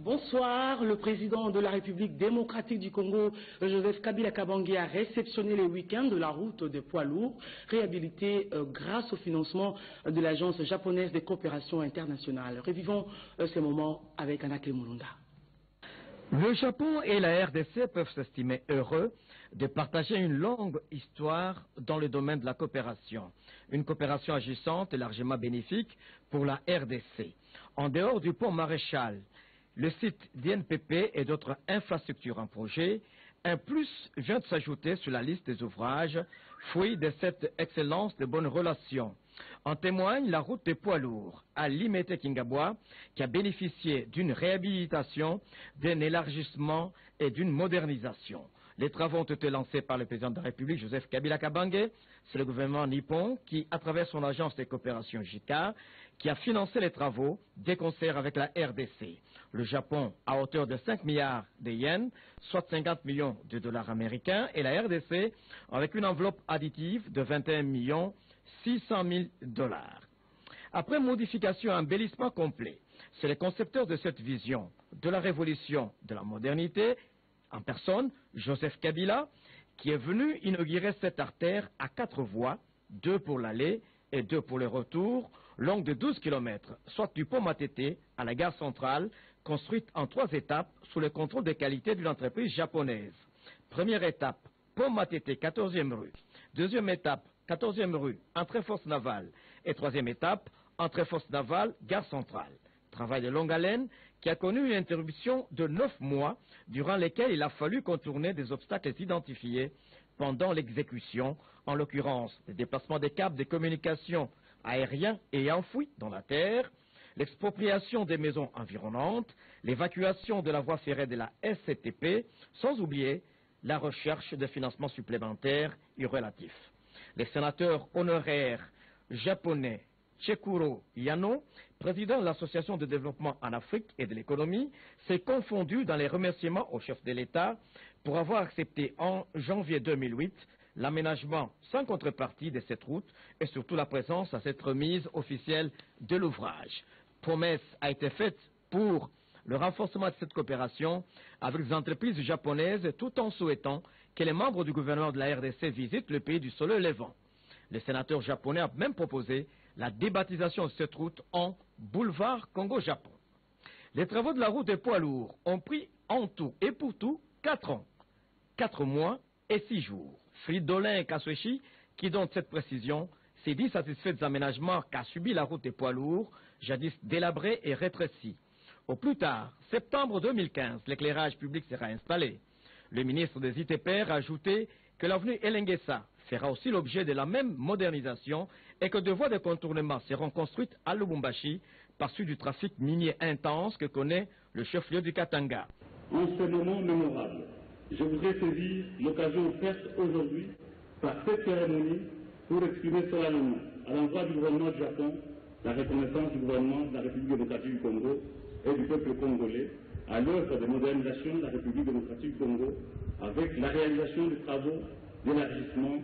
Bonsoir. Le président de la République démocratique du Congo, Joseph Kabila Kabange, a réceptionné les week-ends de la route des poids lourds, réhabilitée grâce au financement de l'Agence japonaise des coopérations internationales. Revivons ces moments avec Anake Mulunda. Le Japon et la RDC peuvent s'estimer heureux de partager une longue histoire dans le domaine de la coopération. Une coopération agissante et largement bénéfique pour la RDC. En dehors du pont Maréchal, le site d'INPP et d'autres infrastructures en projet, un plus vient de s'ajouter sur la liste des ouvrages, fruit de cette excellence de bonnes relations. En témoigne la route des poids lourds à Limete-Kingabwa, qui a bénéficié d'une réhabilitation, d'un élargissement et d'une modernisation. Les travaux ont été lancés par le président de la République, Joseph Kabila Kabange. C'est le gouvernement nippon qui, à travers son agence de coopération JICA, qui a financé les travaux des concerts avec la RDC. Le Japon à hauteur de 5 milliards de yens, soit 50 millions de dollars américains, et la RDC avec une enveloppe additive de 21 millions 600 000 dollars. Après modification et embellissement complet, c'est le concepteur de cette vision de la révolution de la modernité, en personne, Joseph Kabila, qui est venu inaugurer cette artère à 4 voies, 2 pour l'aller et 2 pour le retour, longue de 12 km, soit du pont Matete à la gare centrale, construite en 3 étapes sous le contrôle des qualités d'une entreprise japonaise. Première étape, pont Matete, 14e rue. Deuxième étape, 14e rue, entrée force navale. Et troisième étape, entrée force navale, gare centrale. Travail de longue haleine qui a connu une interruption de 9 mois, durant lesquels il a fallu contourner des obstacles identifiés pendant l'exécution, en l'occurrence le déplacement des câbles de communication aériens et enfouis dans la terre, l'expropriation des maisons environnantes, l'évacuation de la voie ferrée de la SCTP, sans oublier la recherche de financements supplémentaires et relatifs. Les sénateurs honoraires japonais Chekuro Yano, président de l'Association de développement en Afrique et de l'économie, s'est confondu dans les remerciements au chef de l'État pour avoir accepté en janvier 2008 l'aménagement sans contrepartie de cette route et surtout la présence à cette remise officielle de l'ouvrage. Promesse a été faite pour le renforcement de cette coopération avec les entreprises japonaises tout en souhaitant que les membres du gouvernement de la RDC visitent le pays du soleil levant. Le sénateur japonais a même proposé la débaptisation de cette route en boulevard Congo-Japon. Les travaux de la route des poids lourds ont pris en tout et pour tout 4 ans, 4 mois et 6 jours. Fridolin Kaswechi, qui donne cette précision, s'est dit satisfait des aménagements qu'a subi la route des poids lourds, jadis délabrée et rétrécie. Au plus tard, septembre 2015, l'éclairage public sera installé. Le ministre des ITPR a ajouté que l'avenue Elengesa fera aussi l'objet de la même modernisation et que 2 voies de contournement seront construites à Lubumbashi par suite du trafic minier intense que connaît le chef-lieu du Katanga. En ce moment mémorable, je voudrais saisir l'occasion offerte aujourd'hui par cette cérémonie pour exprimer solennellement à l'endroit du gouvernement du Japon la reconnaissance du gouvernement de la République démocratique du Congo et du peuple congolais à l'œuvre de modernisation de la République démocratique du Congo avec la réalisation des travaux d'élargissement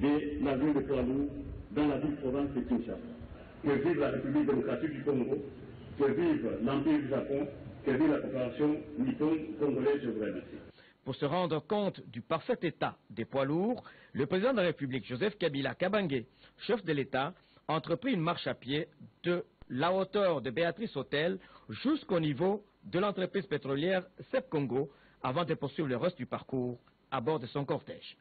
de la ville de poids lourds dans la ville-province de Kinshasa. Que vive la République démocratique du Congo, que vive l'Empire du Japon, que vive la coopération nippon-congolaise, je vous remercie. Pour se rendre compte du parfait état des poids lourds, le président de la République, Joseph Kabila Kabange, chef de l'État, a entrepris une marche à pied de la hauteur de Béatrice Hôtel jusqu'au niveau de l'entreprise pétrolière CEP Congo avant de poursuivre le reste du parcours à bord de son cortège.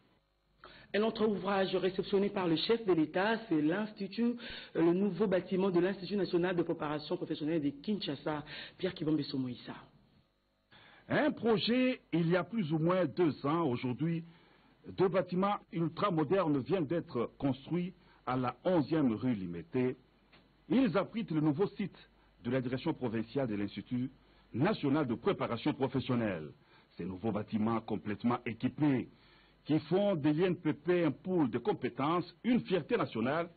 Un autre ouvrage réceptionné par le chef de l'État, c'est l'Institut, le nouveau bâtiment de l'Institut national de coopération professionnelle de Kinshasa, Pierre Kibombe Somoïsa. Un projet, il y a plus ou moins 2 ans, aujourd'hui, 2 bâtiments ultramodernes viennent d'être construits à la 11e rue Limete. Ils abritent le nouveau site de la direction provinciale de l'Institut national de préparation professionnelle. Ces nouveaux bâtiments complètement équipés qui font de l'INPP un pool de compétences, une fierté nationale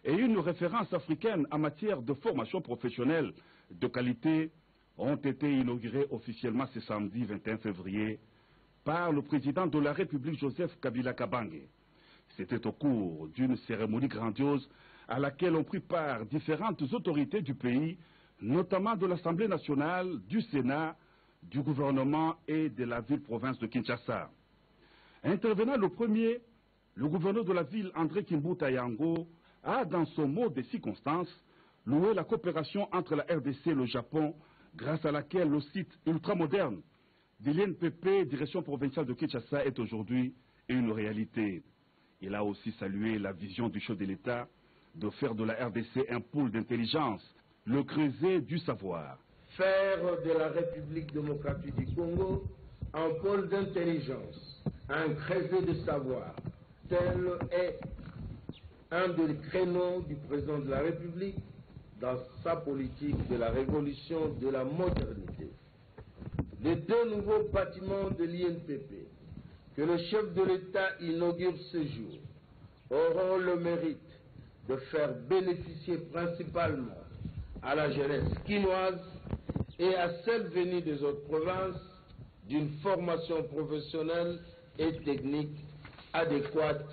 et une référence africaine en matière de formation professionnelle de qualité ont été inaugurés officiellement ce samedi 21 février par le président de la République Joseph Kabila Kabange. C'était au cours d'une cérémonie grandiose à laquelle ont pris part différentes autorités du pays, notamment de l'Assemblée nationale, du Sénat, du gouvernement et de la ville-province de Kinshasa. Intervenant le premier, le gouverneur de la ville, André Kimbuta Yango, a, dans son mot des circonstances, loué la coopération entre la RDC et le Japon, grâce à laquelle le site ultramoderne de l'INPP, direction provinciale de Kinshasa, est aujourd'hui une réalité. Il a aussi salué la vision du chef de l'État de faire de la RDC un pôle d'intelligence, le creuset du savoir. Faire de la République démocratique du Congo un pôle d'intelligence, un creuset de savoir, tel est un des créneaux du président de la République dans sa politique de la révolution de la modernité. Les deux nouveaux bâtiments de l'INPP que le chef de l'État inaugure ce jour auront le mérite de faire bénéficier principalement à la jeunesse quinoise et à celle venue des autres provinces d'une formation professionnelle et technique adéquate.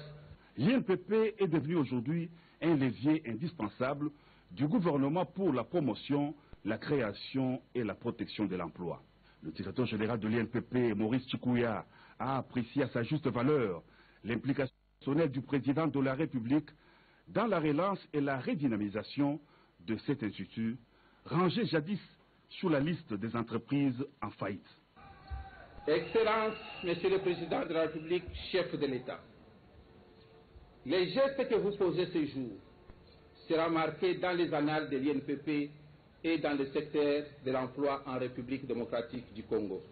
L'INPP est devenu aujourd'hui un levier indispensable du gouvernement pour la promotion, la création et la protection de l'emploi. Le directeur général de l'INPP, Maurice Chikouya, a apprécié à sa juste valeur l'implication du président de la République dans la relance et la redynamisation de cet institut, rangé jadis sur la liste des entreprises en faillite. Excellence, Monsieur le Président de la République, chef de l'État, les gestes que vous posez ce jour seront marqués dans les annales de l'INPP et dans le secteur de l'emploi en République démocratique du Congo.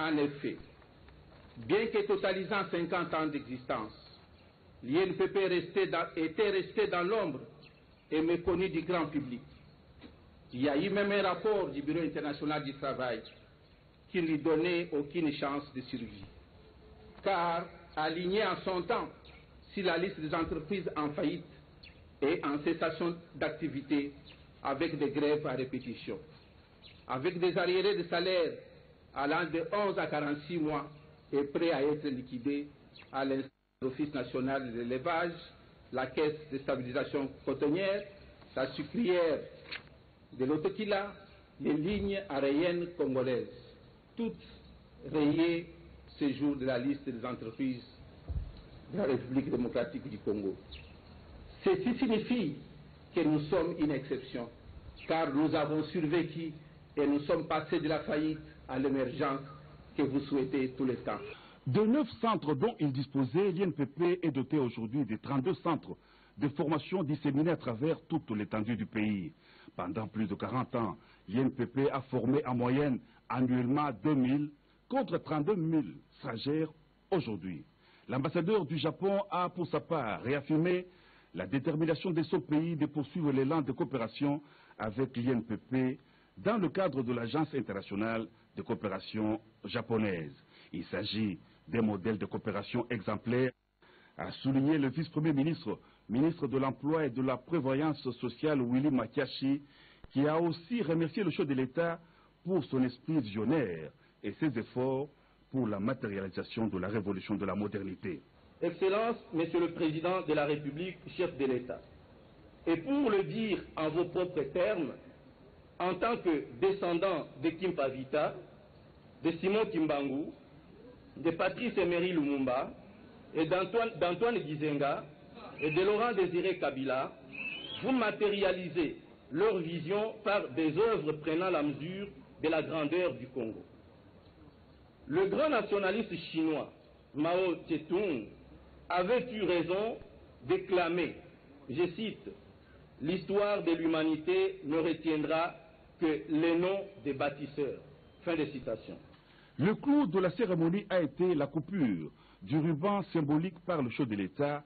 En effet, bien que totalisant 50 ans d'existence, l'INPP était resté dans l'ombre et méconnu du grand public. Il y a eu même un rapport du Bureau international du travail qui ne lui donnait aucune chance de survie. Car, aligné en son temps sur la liste des entreprises en faillite et en cessation d'activité avec des grèves à répétition, avec des arriérés de salaire allant de 11 à 46 mois et prêts à être liquidés à l'instar de l'Office national de l'élevage, la Caisse de stabilisation cotonnière, la sucrière de l'Autokila, les lignes aériennes congolaises, toutes rayées ce jour de la liste des entreprises de la République démocratique du Congo. Ceci signifie que nous sommes une exception, car nous avons survécu et nous sommes passés de la faillite à l'émergence que vous souhaitez tout le temps. De 9 centres dont il disposait, l'INPP est doté aujourd'hui de 32 centres de formation disséminés à travers toute l'étendue du pays. Pendant plus de 40 ans, l'INPP a formé en moyenne annuellement 2000 contre 32 000 stagiaires aujourd'hui. L'ambassadeur du Japon a pour sa part réaffirmé la détermination de son pays de poursuivre l'élan de coopération avec l'INPP dans le cadre de l'Agence internationale de coopération japonaise. Il s'agit d'un modèle de coopération exemplaire, a souligné le vice-premier ministre, ministre de l'Emploi et de la Prévoyance sociale, Willy Makiashi, qui a aussi remercié le chef de l'État pour son esprit visionnaire et ses efforts pour la matérialisation de la révolution de la modernité. Excellence, Monsieur le Président de la République, chef de l'État, et pour le dire en vos propres termes, en tant que descendant de Kimpavita, de Simon Kimbangu, de Patrice Emery Lumumba et d'Antoine Gizenga et de Laurent Désiré Kabila, vous matérialisez leur vision par des œuvres prenant la mesure de la grandeur du Congo. Le grand nationaliste chinois, Mao Tse-tung, avait eu raison d'exclamer, je cite, « L'histoire de l'humanité ne retiendra que les noms des bâtisseurs ». Fin de citation. Le clou de la cérémonie a été la coupure du ruban symbolique par le chef de l'État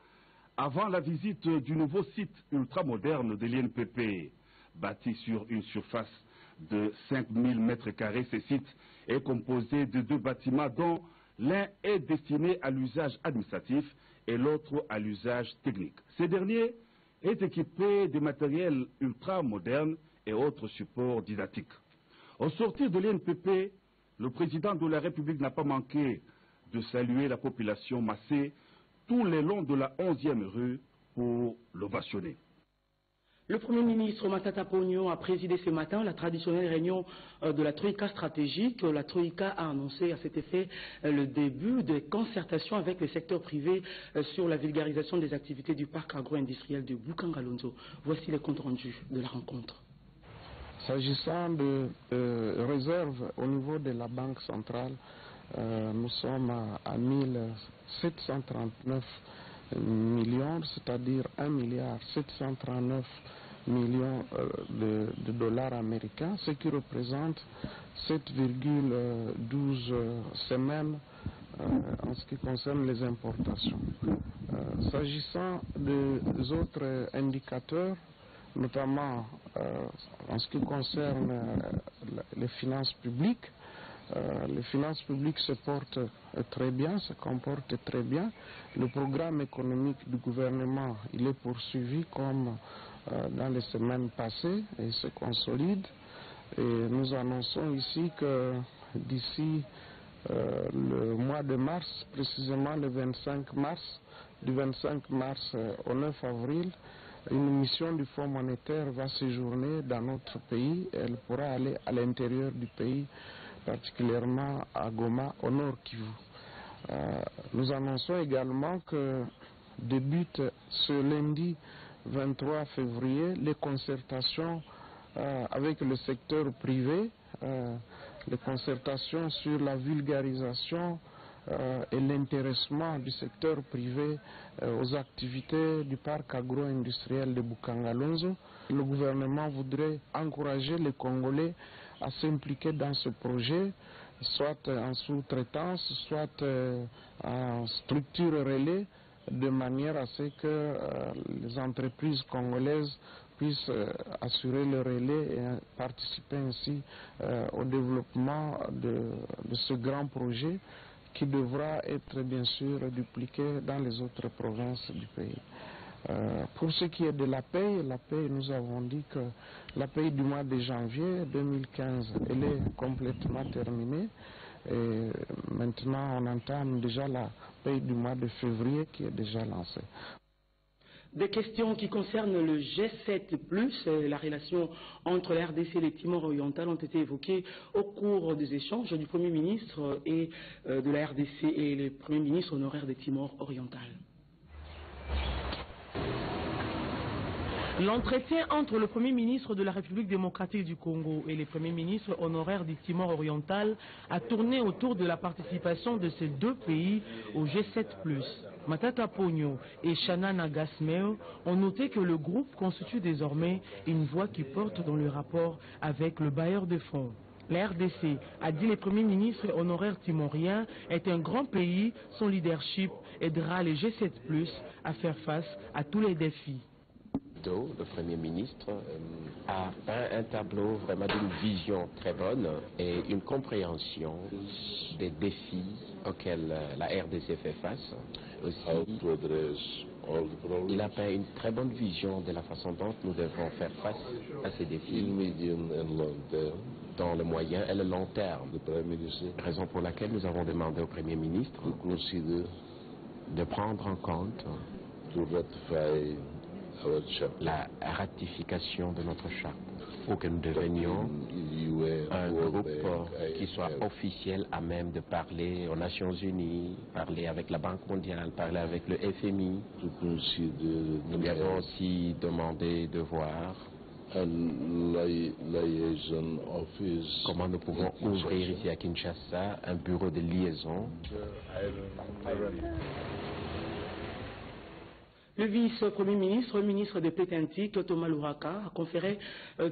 avant la visite du nouveau site ultramoderne de l'INPP. Bâti sur une surface de 5000 m², ce site est composé de 2 bâtiments dont l'un est destiné à l'usage administratif et l'autre à l'usage technique. Ce dernier est équipé de matériel ultramoderne et autres supports didactiques. Au sortir de l'INPP, le président de la République n'a pas manqué de saluer la population massée tout le long de la 11e rue pour l'ovationner. Le Premier ministre Matata Ponyo a présidé ce matin la traditionnelle réunion de la Troïka stratégique. La Troïka a annoncé à cet effet le début des concertations avec le secteur privé sur la vulgarisation des activités du parc agro-industriel de Bukangalonzo. Voici les comptes rendus de la rencontre. S'agissant de réserves au niveau de la Banque centrale, nous sommes à 1739 millions, c'est-à-dire 1,739 milliard de dollars américains, ce qui représente 7,12 semaines en ce qui concerne les importations. S'agissant des autres indicateurs, notamment en ce qui concerne les finances publiques, les finances publiques se portent très bien, se comportent très bien. Le programme économique du gouvernement, il est poursuivi comme dans les semaines passées et se consolide. Et nous annonçons ici que d'ici le mois de mars, précisément le 25 mars, du 25 mars au 9 avril, une mission du Fonds monétaire va séjourner dans notre pays. Elle pourra aller à l'intérieur du pays, particulièrement à Goma, au nord Kivu. Nous annonçons également que débutent ce lundi 23 février les concertations avec le secteur privé, les concertations sur la vulgarisation et l'intéressement du secteur privé aux activités du parc agro-industriel de Bukangalonzo. Le gouvernement voudrait encourager les Congolais à s'impliquer dans ce projet, soit en sous-traitance, soit en structure relais, de manière à ce que les entreprises congolaises puissent assurer le relais et participer ainsi au développement de ce grand projet qui devra être bien sûr dupliqué dans les autres provinces du pays. Pour ce qui est de la paye, nous avons dit que la paye du mois de janvier 2015, elle est complètement terminée. Et maintenant, on entame déjà la paye du mois de février qui est déjà lancée. Des questions qui concernent le G7+, la relation entre la RDC et les Timor oriental ont été évoquées au cours des échanges du Premier ministre et de la RDC et les Premiers ministres honoraires des Timor oriental. L'entretien entre le Premier ministre de la République démocratique du Congo et les Premiers ministres honoraires du Timor oriental a tourné autour de la participation de ces deux pays au G7+. Matata Ponyo et Shana Nagasmeo ont noté que le groupe constitue désormais une voix qui porte dans le rapport avec le bailleur de fonds. La RDC a dit les premiers ministres honoraires timoriens est un grand pays, son leadership aidera les G7+, à faire face à tous les défis. Le Premier ministre a peint un tableau vraiment d'une vision très bonne et une compréhension des défis auxquels la RDC fait face. Aussi, il a peint une très bonne vision de la façon dont nous devons faire face à ces défis dans le moyen et le long terme. Raison pour laquelle nous avons demandé au Premier ministre de prendre en compte la ratification de notre charte pour que nous devenions un groupe qui soit officiel à même de parler aux Nations Unies, parler avec la Banque mondiale, parler avec le FMI. Nous lui avons aussi demandé de voir comment nous pouvons ouvrir ici à Kinshasa un bureau de liaison. Le vice-premier ministre, ministre des Pétantiques, Thomas Louraka, a conféré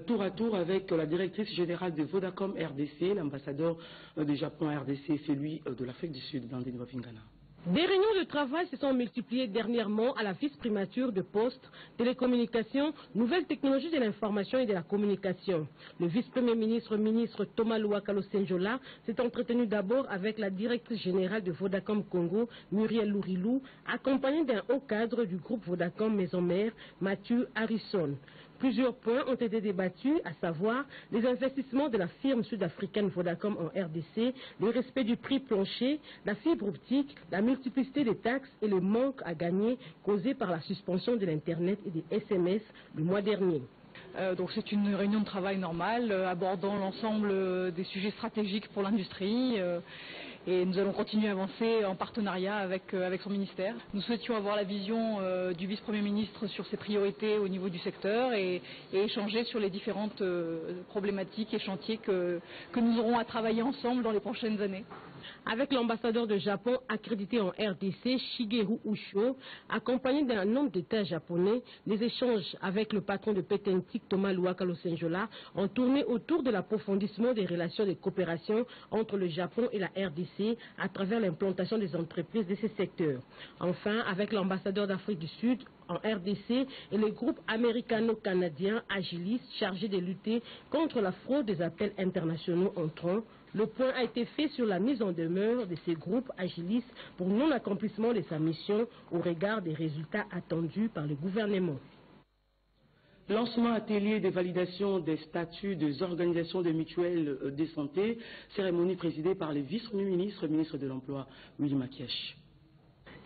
tour à tour avec la directrice générale de Vodacom RDC, l'ambassadeur du Japon à RDC et celui de l'Afrique du Sud, dans Denova Vingana. Des réunions de travail se sont multipliées dernièrement à la vice-primature de Poste, Télécommunications, Nouvelles technologies de l'information et de la communication. Le vice-premier ministre, ministre Thomas Louraka Losenjola, s'est entretenu d'abord avec la directrice générale de Vodacom Congo, Muriel Lourilou, accompagnée d'un haut cadre du groupe Vodacom Maison Mère, Mathieu Harrison. Plusieurs points ont été débattus, à savoir les investissements de la firme sud-africaine Vodacom en RDC, le respect du prix plancher, la fibre optique, la multiplicité des taxes et le manque à gagner causé par la suspension de l'Internet et des SMS le mois dernier. Donc c'est une réunion de travail normale abordant l'ensemble des sujets stratégiques pour l'industrie et nous allons continuer à avancer en partenariat avec son ministère. Nous souhaitions avoir la vision du vice-premier ministre sur ses priorités au niveau du secteur et échanger sur les différentes problématiques et chantiers que nous aurons à travailler ensemble dans les prochaines années. Avec l'ambassadeur de Japon accrédité en RDC, Shigeru Ushio, accompagné d'un nombre d'États japonais, les échanges avec le patron de Petentic, Thomas Luakalo-Senjola, ont tourné autour de l'approfondissement des relations de coopération entre le Japon et la RDC à travers l'implantation des entreprises de ces secteurs. Enfin, avec l'ambassadeur d'Afrique du Sud en RDC et le groupe américano-canadien Agilis chargé de lutter contre la fraude des appels internationaux entrants, le point a été fait sur la mise en demeure de ces groupes Agilis pour non-accomplissement de sa mission au regard des résultats attendus par le gouvernement. Lancement atelier de validation des statuts des organisations de mutuelles de santé, cérémonie présidée par le vice-premier ministre, ministre de l'Emploi, Willy Makiash.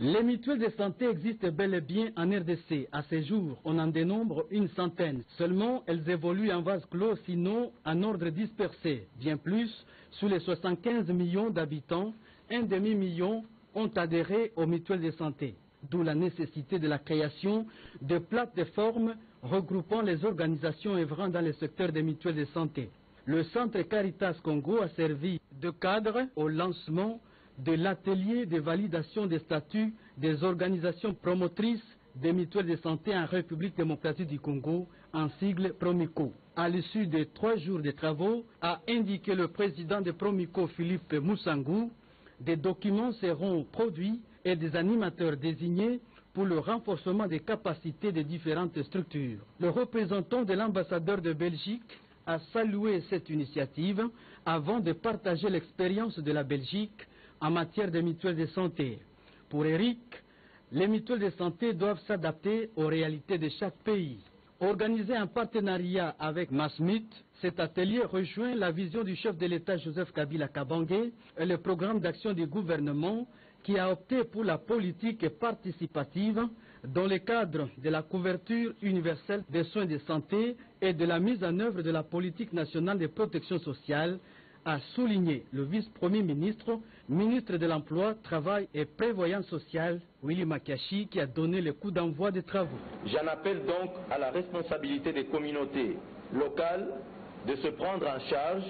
Les mutuelles de santé existent bel et bien en RDC. À ce jour, on en dénombre une centaine. Seulement, elles évoluent en vase clos, sinon en ordre dispersé. Bien plus, sous les 75 millions d'habitants, 1 demi-million ont adhéré aux mutuelles de santé. D'où la nécessité de la création de plateformes regroupant les organisations œuvrant dans le secteur des mutuelles de santé. Le centre Caritas Congo a servi de cadre au lancement de l'atelier de validation des statuts des organisations promotrices des mutuelles de santé en République démocratique du Congo, en sigle Promico. À l'issue de 3 jours de travaux, a indiqué le président de Promico, Philippe Moussangou, des documents seront produits et des animateurs désignés pour le renforcement des capacités des différentes structures. Le représentant de l'ambassadeur de Belgique a salué cette initiative avant de partager l'expérience de la Belgique en matière de mutuelles de santé. Pour Eric, les mutuelles de santé doivent s'adapter aux réalités de chaque pays. Organisé en partenariat avec Masmit, cet atelier rejoint la vision du chef de l'État Joseph Kabila Kabange et le programme d'action du gouvernement qui a opté pour la politique participative dans le cadre de la couverture universelle des soins de santé et de la mise en œuvre de la politique nationale de protection sociale, a souligné le vice-premier ministre, ministre de l'Emploi, Travail et Prévoyance sociale, Willy Makiashi, qui a donné le coup d'envoi des travaux. J'en appelle donc à la responsabilité des communautés locales de se prendre en charge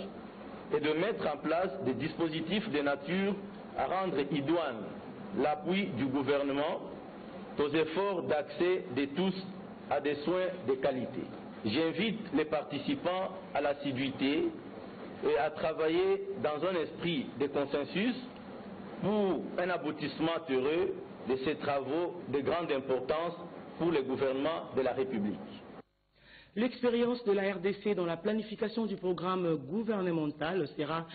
et de mettre en place des dispositifs de nature à rendre idoine l'appui du gouvernement aux efforts d'accès de tous à des soins de qualité. J'invite les participants à l'assiduité et à travailler dans un esprit de consensus pour un aboutissement heureux de ces travaux de grande importance pour le gouvernement de la République. L'expérience de la RDC dans la planification du programme gouvernemental sera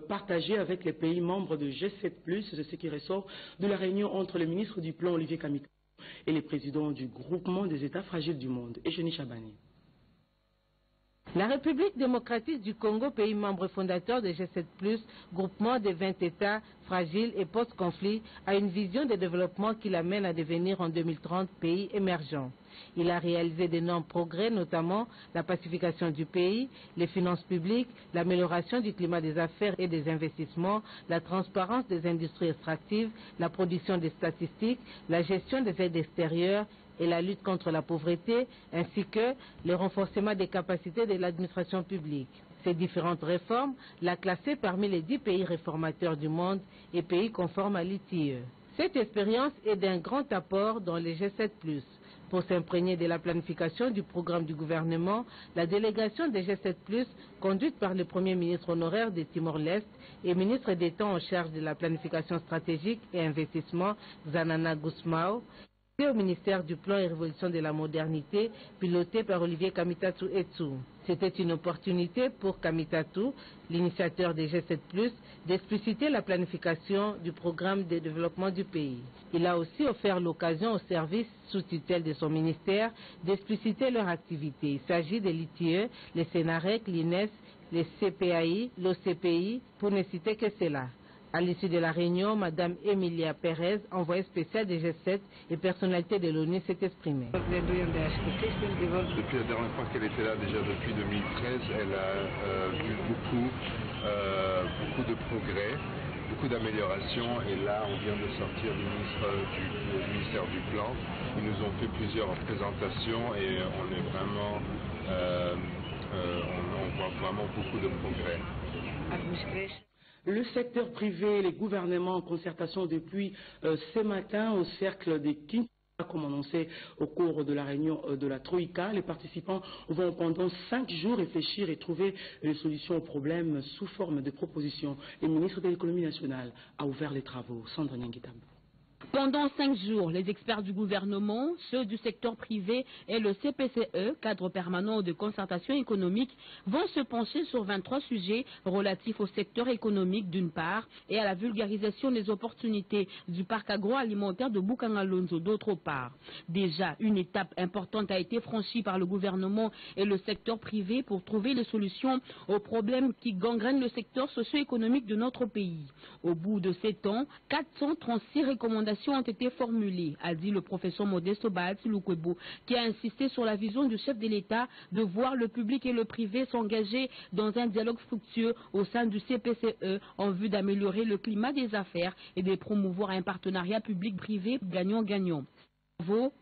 partagée avec les pays membres de G7+, c'est ce qui ressort de la réunion entre le ministre du Plan Olivier Kamiko et les présidents du groupement des États fragiles du monde, Eugénie Chabani. La République démocratique du Congo, pays membre fondateur de G7+, groupement de 20 États fragiles et post-conflit, a une vision de développement qui l'amène à devenir en 2030 pays émergent. Il a réalisé d'énormes progrès, notamment la pacification du pays, les finances publiques, l'amélioration du climat des affaires et des investissements, la transparence des industries extractives, la production des statistiques, la gestion des aides extérieures et la lutte contre la pauvreté, ainsi que le renforcement des capacités de l'administration publique. Ces différentes réformes l'ont classé parmi les 10 pays réformateurs du monde et pays conformes à l'ITIE. Cette expérience est d'un grand apport dans les G7+. Pour s'imprégner de la planification du programme du gouvernement, la délégation des G7+, conduite par le Premier ministre honoraire de Timor-Leste et ministre d'État en charge de la planification stratégique et investissement, Zanana Gusmao, au ministère du Plan et Révolution de la Modernité, piloté par Olivier Kamitatu Etsu. C'était une opportunité pour Kamitatou, l'initiateur des G7+, d'expliciter la planification du programme de développement du pays. Il a aussi offert l'occasion aux services sous tutelle de son ministère d'expliciter leur activité. Il s'agit de l'ITIE, les Sénarec, l'INES, les CPAI, l'OCPI, pour ne citer que cela. À l'issue de la réunion, Mme Emilia Pérez, envoyée spéciale des G7 et personnalité de l'ONU, s'est exprimée. Depuis la dernière fois qu'elle était là, déjà depuis 2013, elle a vu beaucoup de progrès, beaucoup d'améliorations. Et là, on vient de sortir le ministère du Plan. Ils nous ont fait plusieurs présentations et on est vraiment, on voit vraiment beaucoup de progrès. Le secteur privé et les gouvernements en concertation depuis ce matin au cercle des Kinshasa, comme annoncé au cours de la réunion de la Troïka. Les participants vont pendant 5 jours réfléchir et trouver des solutions aux problèmes sous forme de propositions. Le ministre de l'économie nationale a ouvert les travaux. Sandra Nyangitambo. Pendant 5 jours, les experts du gouvernement, ceux du secteur privé et le CPCE, cadre permanent de concertation économique, vont se pencher sur 23 sujets relatifs au secteur économique d'une part et à la vulgarisation des opportunités du parc agroalimentaire de Boukangalonzo d'autre part. Déjà, une étape importante a été franchie par le gouvernement et le secteur privé pour trouver des solutions aux problèmes qui gangrènent le secteur socio-économique de notre pays. Au bout de 7 ans, 436 recommandations ont été formulées, a dit le professeur Modesto Bahati Lukwebo, qui a insisté sur la vision du chef de l'État de voir le public et le privé s'engager dans un dialogue fructueux au sein du CPCE en vue d'améliorer le climat des affaires et de promouvoir un partenariat public-privé gagnant-gagnant.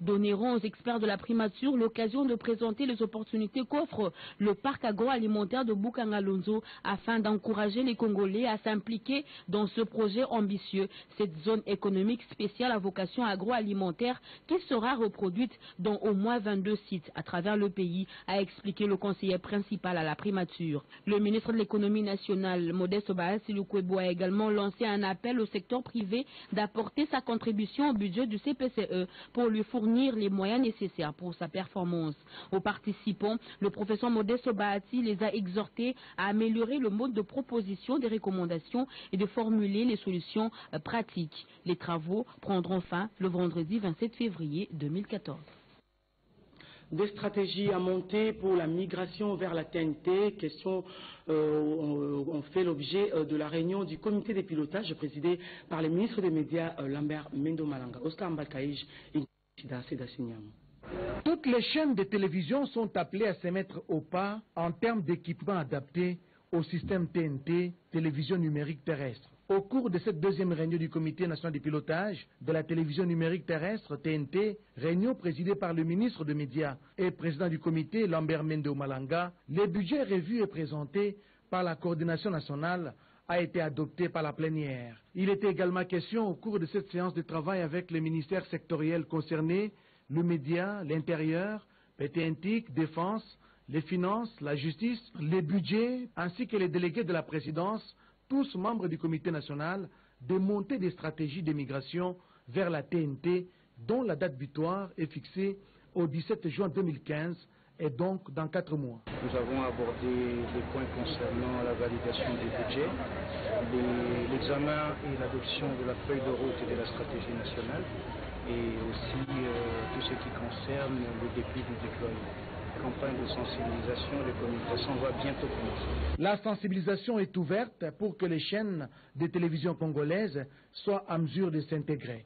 Donneront aux experts de la primature l'occasion de présenter les opportunités qu'offre le parc agroalimentaire de Boukangalonzo afin d'encourager les Congolais à s'impliquer dans ce projet ambitieux. Cette zone économique spéciale à vocation agroalimentaire qui sera reproduite dans au moins 22 sites à travers le pays, a expliqué le conseiller principal à la primature. Le ministre de l'économie nationale, Modesto Bahati Lukwebo, a également lancé un appel au secteur privé d'apporter sa contribution au budget du CPCE pour lui fournir les moyens nécessaires pour sa performance. Aux participants, le professeur Modesto Bahati les a exhortés à améliorer le mode de proposition des recommandations et de formuler les solutions pratiques. Les travaux prendront fin le vendredi 27 février 2014. Des stratégies à monter pour la migration vers la TNT. Question ont fait l'objet de la réunion du comité de pilotage présidé par le ministre des Médias Lambert Mendo Malanga. Oscar Mbalkaïj et Seda Signam. Toutes les chaînes de télévision sont appelées à se mettre au pas en termes d'équipements adaptés au système TNT, télévision numérique terrestre. Au cours de cette deuxième réunion du comité national de pilotage de la télévision numérique terrestre, TNT, réunion présidée par le ministre des Médias et président du comité, Lambert Mendo Malanga, le budget revu et présenté par la coordination nationale a été adopté par la plénière. Il était également question au cours de cette séance de travail avec les ministères sectoriels concernés, le média, l'intérieur, PTNTIC, défense, les finances, la justice, les budgets, ainsi que les délégués de la présidence, tous membres du comité national, de monter des stratégies de migration vers la TNT, dont la date butoir est fixée au 17 juin 2015 et donc dans 4 mois. Nous avons abordé les points concernant la validation des budgets, l'examen et l'adoption de la feuille de route et de la stratégie nationale, et aussi tout ce qui concerne le début du déploiement. Campagne de sensibilisation et de communication va bientôt commencer. La sensibilisation est ouverte pour que les chaînes de télévision congolaises soient à mesure de s'intégrer.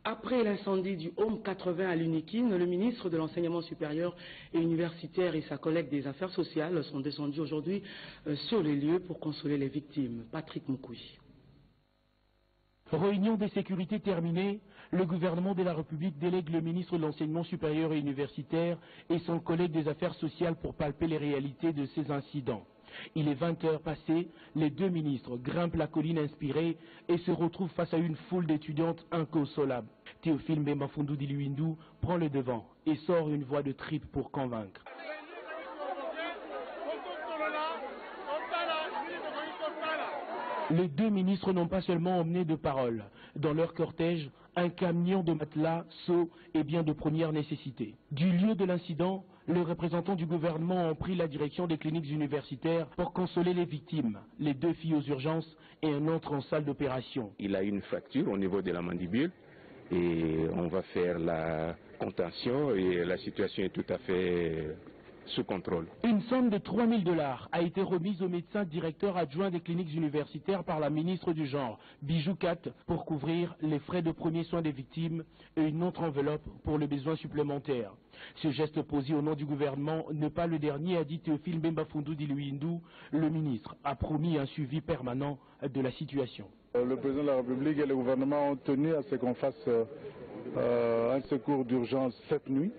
Après l'incendie du Home 80 à l'Unikin, le ministre de l'Enseignement supérieur et universitaire et sa collègue des Affaires sociales sont descendus aujourd'hui sur les lieux pour consoler les victimes. Patrick Moukoui. Réunion des sécurités terminée, le gouvernement de la République délègue le ministre de l'Enseignement supérieur et universitaire et son collègue des Affaires sociales pour palper les réalités de ces incidents. Il est 20 heures passées, les deux ministres grimpent la colline inspirée et se retrouvent face à une foule d'étudiantes inconsolables. Théophile Mbembafundu Diluindu prend le devant et sort une voix de tripe pour convaincre. Les deux ministres n'ont pas seulement emmené de paroles. Dans leur cortège, un camion de matelas, seaux et biens de première nécessité. Du lieu de l'incident, les représentants du gouvernement ont pris la direction des cliniques universitaires pour consoler les victimes, les 2 filles aux urgences et un autre en salle d'opération. Il a une fracture au niveau de la mandibule et on va faire la contention et la situation est tout à fait sous contrôle. Une somme de $3 000 a été remise au médecin directeur adjoint des cliniques universitaires par la ministre du Genre, Bijou Kat, pour couvrir les frais de premiers soins des victimes et une autre enveloppe pour les besoins supplémentaires. Ce geste posé au nom du gouvernement n'est pas le dernier, a dit Théophile Mbemba-Fundu Diluindu. Le ministre a promis un suivi permanent de la situation. Le président de la République et le gouvernement ont tenu à ce qu'on fasse un secours d'urgence cette nuit.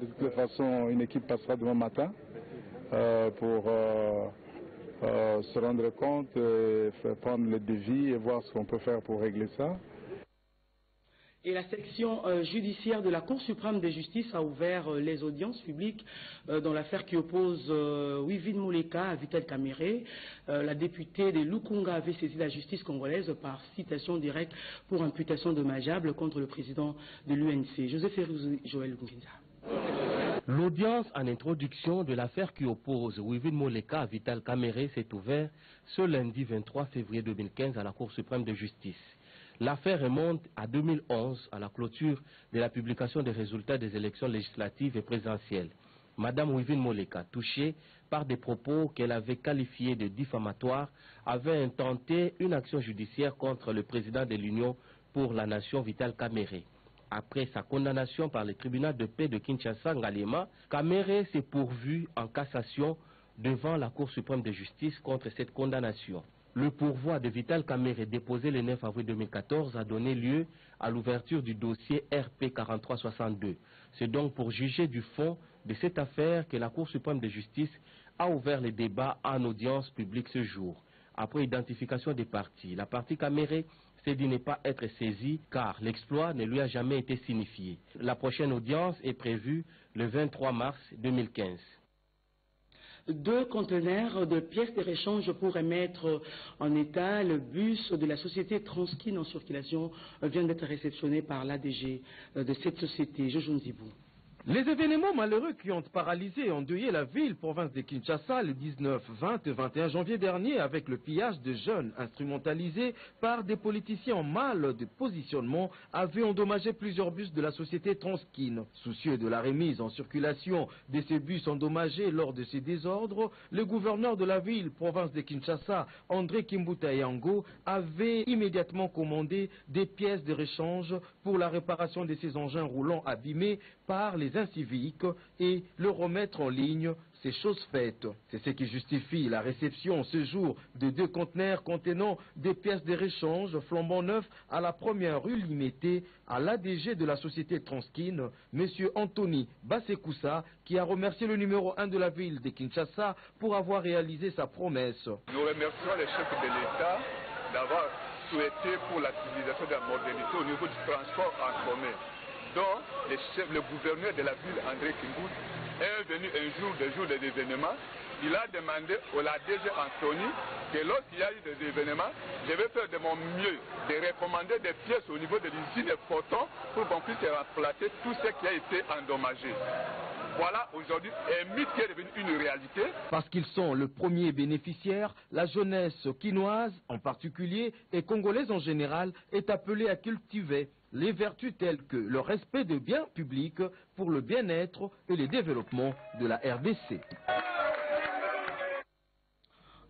De toute façon, une équipe passera demain matin pour se rendre compte, prendre le devis et voir ce qu'on peut faire pour régler ça. Et la section judiciaire de la Cour suprême de justice a ouvert les audiences publiques dans l'affaire qui oppose Wivine Moleka à Vital Kamerhe. La députée de Lukunga avait saisi la justice congolaise par citation directe pour imputation dommageable contre le président de l'UNC. Joseph Joël Nginza. L'audience en introduction de l'affaire qui oppose Wivine Moleka à Vital Kamerhe s'est ouverte ce lundi 23 février 2015 à la Cour suprême de justice. L'affaire remonte à 2011 à la clôture de la publication des résultats des élections législatives et présidentielles. Madame Wivine Moleka, touchée par des propos qu'elle avait qualifiés de diffamatoires, avait intenté une action judiciaire contre le président de l'Union pour la nation Vital Kamerhe. Après sa condamnation par le tribunal de paix de Kinshasa, Ngalema, Kamerhe s'est pourvu en cassation devant la Cour suprême de justice contre cette condamnation. Le pourvoi de Vital Kamerhe déposé le 9 avril 2014 a donné lieu à l'ouverture du dossier RP 4362. C'est donc pour juger du fond de cette affaire que la Cour suprême de justice a ouvert les débats en audience publique ce jour. Après identification des parties, la partie Kamerhe s'est dit ne pas être saisie car l'exploit ne lui a jamais été signifié. La prochaine audience est prévue le 23 mars 2015. 2 conteneurs de pièces de réchange pour remettre en état le bus de la société Transkin en circulation vient d'être réceptionné par l'ADG de cette société. Jojo Nzibou. Les événements malheureux qui ont paralysé et endeuillé la ville, province de Kinshasa, le 19, 20 et 21 janvier dernier avec le pillage de jeunes instrumentalisés par des politiciens en mal de positionnement, avaient endommagé plusieurs bus de la société Transkin. Soucieux de la remise en circulation de ces bus endommagés lors de ces désordres, le gouverneur de la ville, province de Kinshasa, André Kimbuta Yango, avait immédiatement commandé des pièces de rechange pour la réparation de ces engins roulants abîmés par les inciviques et le remettre en ligne, c'est chose faite. C'est ce qui justifie la réception ce jour de 2 conteneurs contenant des pièces de rechange flambant neufs à la première rue Limité à l'ADG de la société Transkin, M. Anthony Basekoussa, qui a remercié le numéro 1 de la ville de Kinshasa pour avoir réalisé sa promesse. Nous remercions les chefs de l'État d'avoir souhaité pour la civilisation de la modernité au niveau du transport en commun. Donc, le gouverneur de la ville, André Kimbuta, est venu un jour des événements. Il a demandé au DG Anthony que lorsqu'il y a eu des événements, je vais faire de mon mieux de recommander des pièces au niveau de l'usine de Photon pour qu'on puisse remplacer tout ce qui a été endommagé. Voilà aujourd'hui un mythe qui est devenu une réalité. Parce qu'ils sont le premier bénéficiaire, la jeunesse quinoise en particulier et congolaise en général est appelée à cultiver les vertus telles que le respect des biens publics pour le bien-être et le développement de la RDC.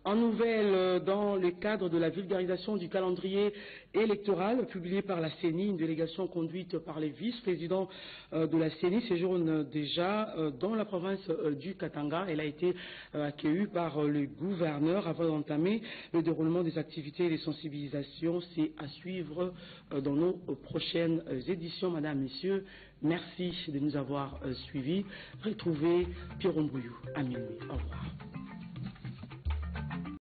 En nouvelle, dans le cadre de la vulgarisation du calendrier électoral publié par la CENI, une délégation conduite par les vice-présidents de la CENI séjourne déjà dans la province du Katanga. Elle a été accueillie par le gouverneur avant d'entamer le déroulement des activités et des sensibilisations. C'est à suivre dans nos prochaines éditions. Madame, Messieurs, merci de nous avoir suivis. Retrouvez Pierre Mbouillou à minuit. Au revoir.